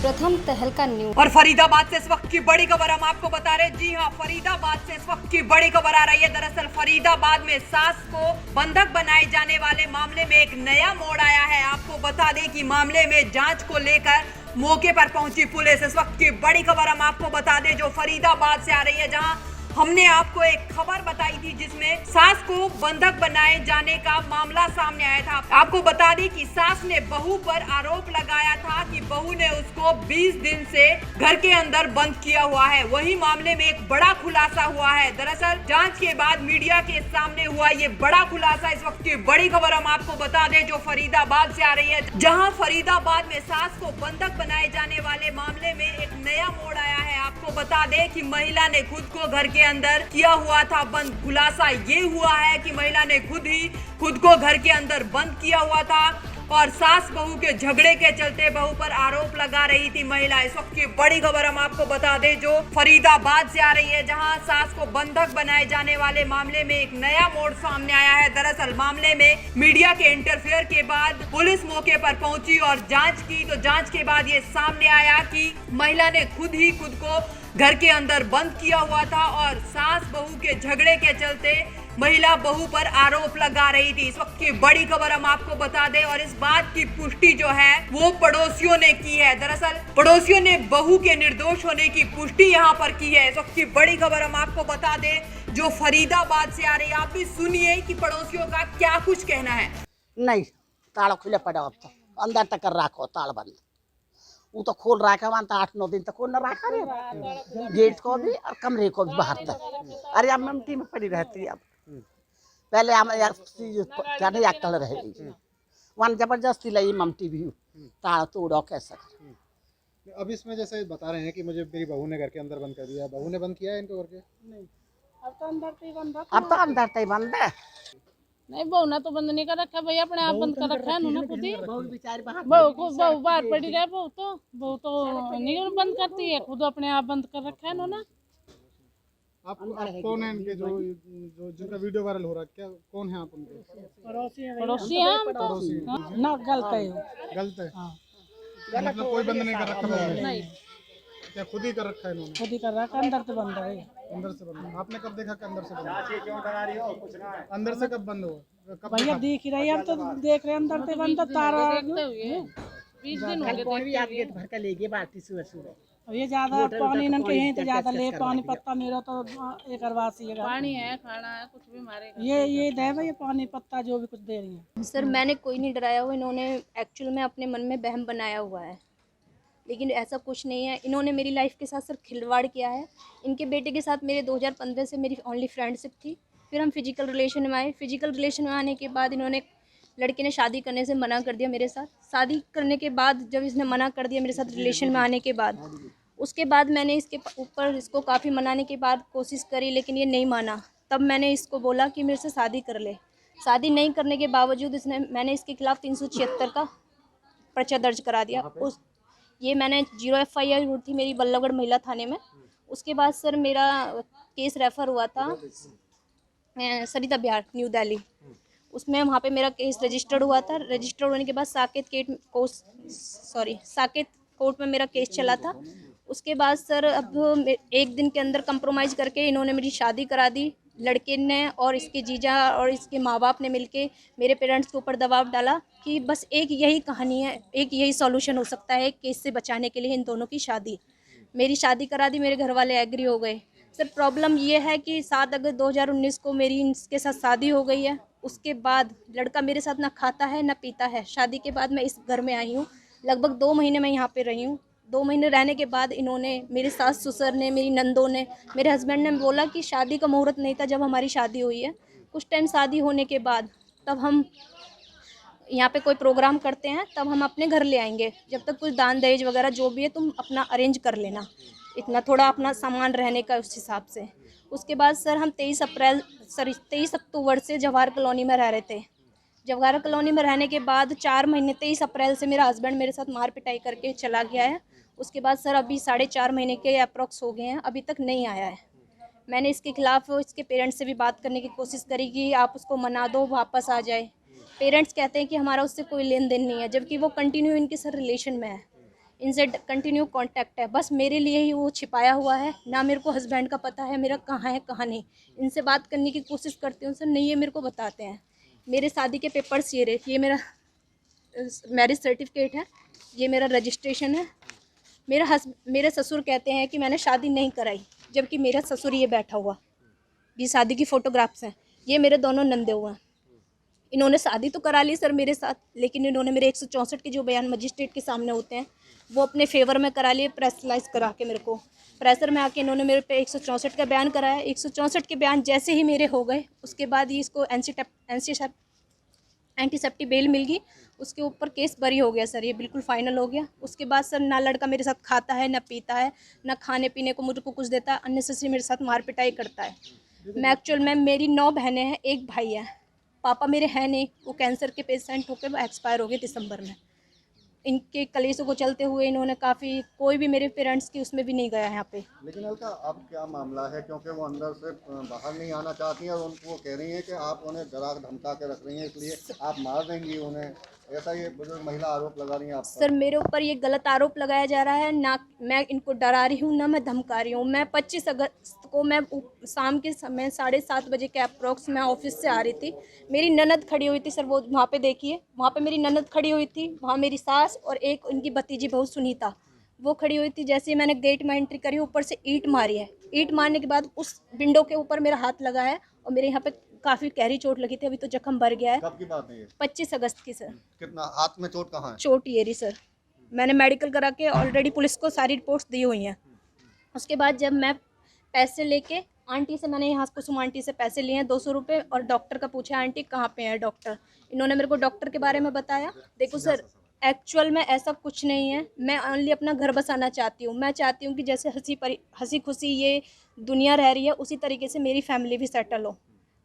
प्रथम तहलका न्यूज। और फरीदाबाद से इस वक्त की बड़ी खबर हम आपको बता रहे हैं। जी हाँ, फरीदाबाद से इस वक्त की बड़ी खबर आ रही है। दरअसल फरीदाबाद में सास को बंधक बनाए जाने वाले मामले में एक नया मोड़ आया है। आपको बता दें कि मामले में जांच को लेकर मौके पर पहुंची पुलिस। इस वक्त की बड़ी खबर हम आपको बता दें जो फरीदाबाद से आ रही है, जहां हमने आपको एक खबर बताई थी जिसमें सास को बंधक बनाए जाने का मामला सामने आया था। आपको बता दें कि सास ने बहू पर आरोप लगाया था कि बहू ने उसको 20 दिन से घर के अंदर बंद किया हुआ है। वही मामले में एक बड़ा खुलासा हुआ है। दरअसल जांच के बाद मीडिया के सामने हुआ ये बड़ा खुलासा। इस वक्त की बड़ी खबर हम आपको बता दें जो फरीदाबाद से आ रही है, जहाँ फरीदाबाद में सास को बंधक बनाए जाने वाले मामले में एक नया मोड़ आया है। आपको बता दें कि महिला ने खुद को घर के अंदर किया हुआ था बंद। खुलासा ये हुआ है कि महिला ने खुद को घर के अंदर बंद किया हुआ था और सास बहू के झगड़े के चलते बहू पर आरोप लगा रही थी महिला। इस वक्त की बड़ी खबर हम आपको बता दें जो फरीदाबाद से आ रही है, जहां सास को बंधक बनाए जाने वाले मामले में एक नया मोड़ सामने आया है। दरअसल मामले में मीडिया के इंटरफेयर के बाद पुलिस मौके पर पहुंची और जांच की, तो जांच के बाद ये सामने आया कि महिला ने खुद को घर के अंदर बंद किया हुआ था और सास बहू के झगड़े के चलते महिला बहू पर आरोप लगा रही थी। इस वक्त की बड़ी खबर हम आपको बता दें और इस बात की पुष्टि जो है वो पड़ोसियों ने की है। दरअसल पड़ोसियों ने बहू के निर्दोष होने की पुष्टि यहाँ पर की है। इस वक्त की बड़ी खबर हम आपको बता दें जो फरीदाबाद से आ रही है। आप भी सुनिए कि पड़ोसियों का क्या कुछ कहना है। नहीं, ताला खुले पड़ा अब तो अंदर तक रखो ताला बंद। वो तो खोल रखा वहाँ तो 8-9 दिन तक खोल न रखा रे, गेट को भी और कमरे को भी बाहर तक। अरे अब ममटी में पड़ी रहती है। अब पहले हम जाने अक्कल रहेगी वहाँ जबरदस्ती लगी ममटी भी ताला तोड़ो कैसा। अब इसमें जैसे बता रहे हैं कि मुझे मेरी बहू ने घर के अंदर बंद कर दिया, बहू ने बंद किया है इनको घर के? नहीं, अब तो अंदर से बंद है। नहीं, बहू ना तो बंद नहीं कर रखा भैया, अपने आप बंद कर रखा है उन्होंने खुद ही। बहू बाहर पड़ी रहे, बहू तो नहीं बंद करती है, खुद अपने आप बंद कर रखा है उन्होंने। आप कौन है इनके जो जिनका वीडियो वायरल हो रहा है, क्या कौन है आप उनके? पड़ोसी हैं हम तो। ना गलत है मतलब कोई बंद नहीं कर रखा बहू ने? नहीं, क्या खुद ही कर रखा है इन्होंने? खुद ही कर रखा, अंदर से बंद है। अंदर से बंद? आपने कब देखा कि अंदर से बंद? अंदर से कब बंद हुआ? कब भैया देखा? देख ही रही, हम तो देख रहे अंदर से बंद तारा। देखते हुए 20 दिन हो गए। भर के ले गए बाल्टी सुबह ये ज्यादा पानी इन्होंने कहीं तो ज्यादा ले पानी पत्ता मेरा तो एक अरवासी है। पानी है, खाना है, कुछ भी मारे ये दे भाई, ये पानी पत्ता जो भी कुछ दे रही है। सर मैंने कोई नहीं डराया हुआ, इन्होंने एक्चुअल में अपने मन में वहम बनाया हुआ है, लेकिन ऐसा कुछ नहीं है। इन्होंने मेरी लाइफ के साथ सर खिलवाड़ किया है। इनके बेटे के साथ मेरे 2015 से मेरी ओनली फ्रेंडशिप थी। फिर हम फिजिकल रिलेशन में आए। फिजिकल रिलेशन में आने के बाद इन्होंने लड़के ने शादी करने से मना कर दिया मेरे साथ। शादी करने के बाद जब इसने मना कर दिया मेरे साथ रिलेशन में आने के बाद, उसके बाद मैंने इसके ऊपर इसको काफ़ी मनाने के बाद कोशिश करी, लेकिन ये नहीं माना। तब मैंने इसको बोला कि मेरे से शादी कर ले। शादी नहीं करने के बावजूद मैंने इसके खिलाफ़ 376 का पर्चा दर्ज करा दिया। ये मैंने 0 FIR हुई थी मेरी बल्लभगढ़ महिला थाने में। उसके बाद सर मेरा केस रेफ़र हुआ था सरिता बिहार न्यू दिल्ली। उसमें वहाँ पे मेरा केस रजिस्टर्ड हुआ था। रजिस्टर्ड होने के बाद साकेत कोर्ट में मेरा केस चला था। उसके बाद सर अब एक दिन के अंदर कंप्रोमाइज़ करके इन्होंने मेरी शादी करा दी। लड़के ने और इसके जीजा और इसके माँ बाप ने मिलके मेरे पेरेंट्स के ऊपर दबाव डाला कि बस एक यही कहानी है, एक यही सॉल्यूशन हो सकता है केस से बचाने के लिए इन दोनों की शादी। मेरी शादी करा दी, मेरे घर वाले एग्री हो गए। सर प्रॉब्लम ये है कि 7 अगस्त 2019 को मेरी इसके साथ शादी हो गई है। उसके बाद लड़का मेरे साथ ना खाता है ना पीता है। शादी के बाद मैं इस घर में आई हूँ, लगभग 2 महीने मैं यहाँ पे रही हूँ। 2 महीने रहने के बाद इन्होंने, मेरे सास ससुर ने, मेरी नंदों ने, मेरे हस्बैंड ने बोला कि शादी का मुहूर्त नहीं था जब हमारी शादी हुई है। कुछ टाइम शादी होने के बाद तब हम यहाँ पे कोई प्रोग्राम करते हैं तब हम अपने घर ले आएंगे। जब तक कुछ दान दहेज वगैरह जो भी है तुम अपना अरेंज कर लेना, इतना थोड़ा अपना सामान रहने का उस हिसाब से। उसके बाद सर हम 23 अक्टूबर से जवाहर कॉलोनी में रह रहे थे। जवाहर कॉलोनी में रहने के बाद 4 महीने 23 अप्रैल से मेरा हस्बैंड मेरे साथ मार पिटाई करके चला गया है। उसके बाद सर अभी 4.5 महीने के अप्रॉक्स हो गए हैं, अभी तक नहीं आया है। मैंने इसके खिलाफ़ इसके पेरेंट्स से भी बात करने की कोशिश करी कि आप उसको मना दो, वापस आ जाए। पेरेंट्स कहते हैं कि हमारा उससे कोई लेन देन नहीं है, जबकि वो कंटिन्यू इनके सर रिलेशन में है। इनसे कंटिन्यू कांटेक्ट है, बस मेरे लिए ही वो छिपाया हुआ है। ना मेरे को हस्बैंड का पता है मेरा कहाँ है कहाँ नहीं। इनसे बात करने की कोशिश करती हूँ सर, नहीं ये मेरे को बताते हैं। मेरे शादी के पेपर्स ये रहे, ये मेरा मैरिज सर्टिफिकेट है, ये मेरा रजिस्ट्रेशन है। मेरे ससुर कहते हैं कि मैंने शादी नहीं कराई, जबकि मेरा ससुर ये बैठा हुआ, ये शादी की फ़ोटोग्राफ्स हैं। ये मेरे दोनों नंदे हुए हैं। इन्होंने शादी तो करा ली सर मेरे साथ, लेकिन इन्होंने मेरे 164 के जो बयान मजिस्ट्रेट के सामने होते हैं वो अपने फेवर में करा लिए, प्रेसलाइज करा के मेरे को प्रेशर में आके इन्होंने मेरे पे 164 का बयान कराया। 164 के बयान जैसे ही मेरे हो गए, उसके बाद ही इसको एंटीसेप्टिक बेल मिल गई, उसके ऊपर केस बरी हो गया सर, ये बिल्कुल फाइनल हो गया। उसके बाद सर ना लड़का मेरे साथ खाता है, ना पीता है, ना खाने पीने को मुझको कुछ देता है, अननेसेसरी मेरे साथ मार पिटाई करता है। मैं एक्चुअल में, मेरी 9 बहनें हैं, 1 भाई है। पापा मेरे हैं नहीं, वो कैंसर के पेशेंट होकर वो एक्सपायर हो गए दिसंबर में। इनके कलेशों को चलते हुए इन्होंने काफ़ी, कोई भी मेरे पेरेंट्स की उसमें भी नहीं गया यहाँ पे। लेकिन अलका अब क्या मामला है, क्योंकि वो अंदर से बाहर नहीं आना चाहती हैं और उनको वो कह रही हैं कि आप उन्हें डरा धमका के रख रही हैं, इसलिए आप मार देंगी उन्हें, ऐसा ये बुजुर्ग महिला आरोप लगा रही हैं आप सर मेरे ऊपर ये गलत आरोप लगाया जा रहा है। ना मैं इनको डरा रही हूँ, ना मैं धमका रही हूँ। मैं 25 अगस्त को मैं शाम के समय 7:30 बजे के अप्रॉक्स मैं ऑफिस से आ रही थी। मेरी ननद खड़ी हुई थी सर, वो वहाँ पे देखिए, वहाँ पे मेरी ननद खड़ी हुई थी, वहाँ मेरी सास और एक उनकी भतीजी बहू सुनीता वो खड़ी हुई थी। जैसे ही मैंने गेट में एंट्री करी, ऊपर से ईंट मारी है। ईंट मारने के बाद उस विंडो के ऊपर मेरा हाथ लगा है और मेरे यहाँ पे काफ़ी गहरी चोट लगी थी, अभी तो जख्म भर गया है। कब की बात है ये? 25 अगस्त की सर। कितना हाथ में चोट कहाँ है? चोट ये रही सर, मैंने मेडिकल करा के ऑलरेडी पुलिस को सारी रिपोर्ट्स दी हुई हैं। उसके बाद जब मैं पैसे लेके आंटी से, मैंने यहाँ कुसुम आंटी से पैसे लिए हैं 200 रुपये, और डॉक्टर का पूछा आंटी कहाँ पे है डॉक्टर। इन्होंने मेरे को डॉक्टर के बारे में बताया। देखो सर, एक्चुअल में ऐसा कुछ नहीं है, मैं ओनली अपना घर बसाना चाहती हूँ। मैं चाहती हूँ कि जैसे हंसी खुशी ये दुनिया रह रही है, उसी तरीके से मेरी फैमिली भी सेटल हो।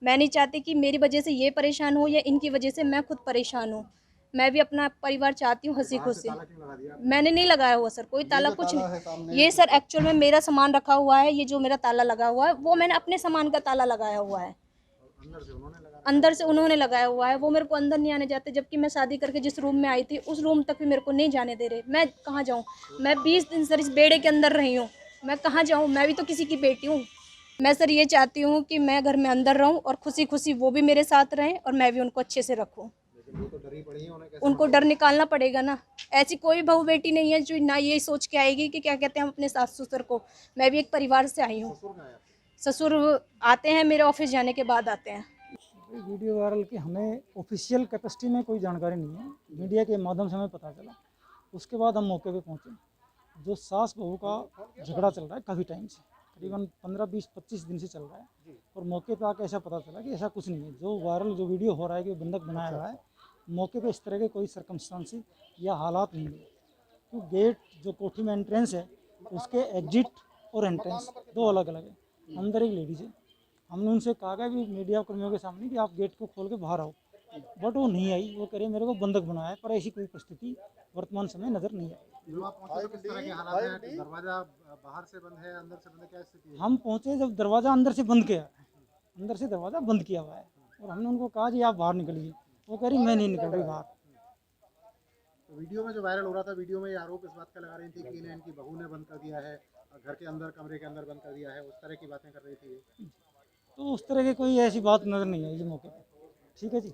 मैं नहीं चाहती कि मेरी वजह से ये परेशान हो या इनकी वजह से मैं खुद परेशान हूँ। मैं भी अपना परिवार चाहती हूँ हंसी खुशी। मैंने नहीं लगाया हुआ सर कोई ताला, कुछ नहीं। ये सर एक्चुअल में मेरा सामान रखा हुआ है, ये जो मेरा ताला लगा हुआ है वो मैंने अपने सामान का ताला लगाया हुआ है। अंदर से उन्होंने लगाया हुआ है, वो मेरे को अंदर नहीं आने जाते। जबकि मैं शादी करके जिस रूम में आई थी उस रूम तक भी मेरे को नहीं जाने दे रहे। मैं कहाँ जाऊँ? मैं 20 दिन सर इस बेड़े के अंदर रही हूँ, मैं कहाँ जाऊँ? मैं भी तो किसी की बेटी हूँ। मैं सर ये चाहती हूँ कि मैं घर में अंदर रहूँ और खुशी खुशी वो भी मेरे साथ रहें और मैं भी उनको अच्छे से रखूँ। उनको डर निकालना पड़ेगा ना। ऐसी कोई बहू बेटी नहीं है जो ना ये सोच के आएगी कि क्या कहते हैं हम अपने सास ससुर को। मैं भी एक परिवार से आई हूँ। ससुर आते हैं मेरे ऑफिस जाने के बाद आते हैं। वीडियो वायरल की हमें ऑफिशियल कैपेसिटी में कोई जानकारी नहीं है, मीडिया के माध्यम से हमें पता चला। उसके बाद हम मौके पे पहुंचे। जो सास बहू का झगड़ा चल रहा है काफ़ी टाइम से, करीबन 15, 20, 25 दिन से चल रहा है, और मौके पे आके ऐसा पता चला कि ऐसा कुछ नहीं है। जो वायरल जो वीडियो हो रहा है कि बंधक बनाया रहा है, मौके पे इस तरह के कोई सर्कमस्टांसेस या हालात नहीं है। तो गेट जो कोठी में एंट्रेंस है उसके एग्जिट और एंट्रेंस 2 अलग अलग है। अंदर एक लेडीज़ है, हमने उनसे कहा कि मीडिया कर्मियों के सामने कि आप गेट को खोल के बाहर आओ, बट वो नहीं आई। वो कह रहे मेरे को बंधक बनाया है, पर ऐसी कोई परिस्थिति वर्तमान समय नज़र नहीं आई। किस तरह के हालात हैं? दरवाजा बाहर से बंद है, अंदर से बंद है, क्या स्थिति है? हम पहुँचे जब दरवाज़ा अंदर से बंद किया है, अंदर से दरवाज़ा बंद किया हुआ है, और हमने उनको कहा जी आप बाहर निकलिए। वो कह रही मैं नहीं निकल रही बाहर। तो वीडियो में जो वायरल हो रहा था, वीडियो में ये आरोप इस बात का लगा रही थी कि इन्हें इनकी बहू ने बंद कर दिया है, घर के अंदर कमरे के अंदर बंद कर दिया है, उस तरह की बातें कर रही थी। तो उस तरह की कोई ऐसी बात नज़र नहीं आई जी मौके पर। ठीक है जी,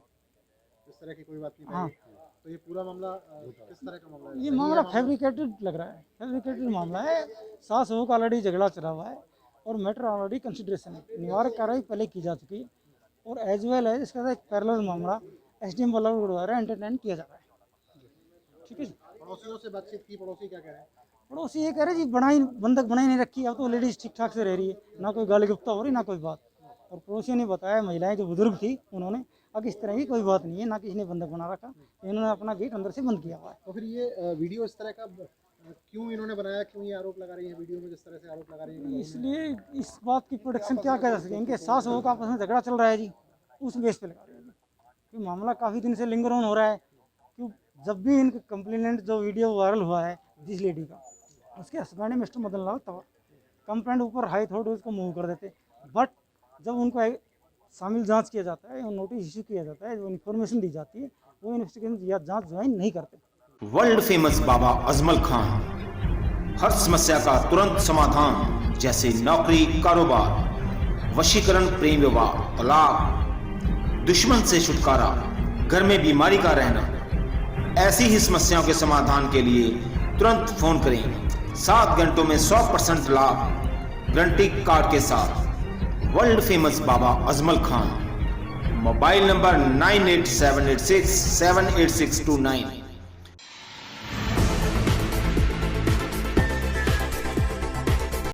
इस तरह की कोई बात नहीं हाँ। थी। तो ये पूरा मामला किस तरह का मामला है? ये मामला फैब्रिकेटेड लग रहा है, फैब्रिकेटेड मामला है। सास बहू का ऑलरेडी झगड़ा चला हुआ है और मैटर ऑलरेडी कंसिडरेशन है। निवारक कार्रवाई पहले की जा चुकी है, और एज वेल है इसका एक पैरेलल मामला SDM बल्लभगढ़ द्वारा एंटरटेन किया जा रहा है। ठीक है जी। पड़ोसियों से बातचीत की, पड़ोसी क्या कह रहे हैं? पड़ोसी ये कह रहे जी बंधक बनाई नहीं रखी, अब तो लेडीज़ ठीक ठाक से रह रही है, ना कोई गाली गुप्ता हो रही ना कोई बात। और पड़ोसियों ने बताया, महिलाएं जो बुजुर्ग थी उन्होंने, अब इस तरह की कोई बात नहीं है, ना किसी ने बंधक बना रखा, इन्होंने अपना गेट अंदर से बंद किया हुआ है। तो फिर ये वीडियो इस तरह का क्यों इन्होंने बनाया, क्यों ये आरोप लगा रही है वीडियो में, जिस तरह से आरोप लगा रही है? इसलिए इस बात की प्रोटेक्शन क्या कर सकें, इनके सास बहू का आपस में झगड़ा चल रहा है जी, उस बेस पे लगा रहे हैं जी। कि मामला काफ़ी दिन से लिंगर ऑन हो रहा है। कि जब भी इनके कंप्लेनेंट जो वीडियो वायरल हुआ है जिस लेडी का, उसके हस्बैंड है मिस्टर मदन लाल तंवर, कंप्लेंट ऊपर हाई थॉट उसको मूव कर देते, बट जब उनको शामिल जांच किया जाता है, नोटिस इशू किया जाता है, जो इन्फॉर्मेशन दी जाती है, वो इन्वेस्टिगेशन या जांच ज्वाइन नहीं करते। वर्ल्ड फेमस बाबा अजमल खान हर समस्या का तुरंत समाधान, जैसे नौकरी, कारोबार, वशीकरण, प्रेम विवाह, तलाक, दुश्मन से छुटकारा, घर में बीमारी का रहना। ऐसी ही समस्याओं के समाधान के लिए तुरंत फोन करें। 7 घंटों में 100% लाभ गारंटी कार्ड के साथ। World famous Baba Ajmal Khan. Mobile number 9878678629।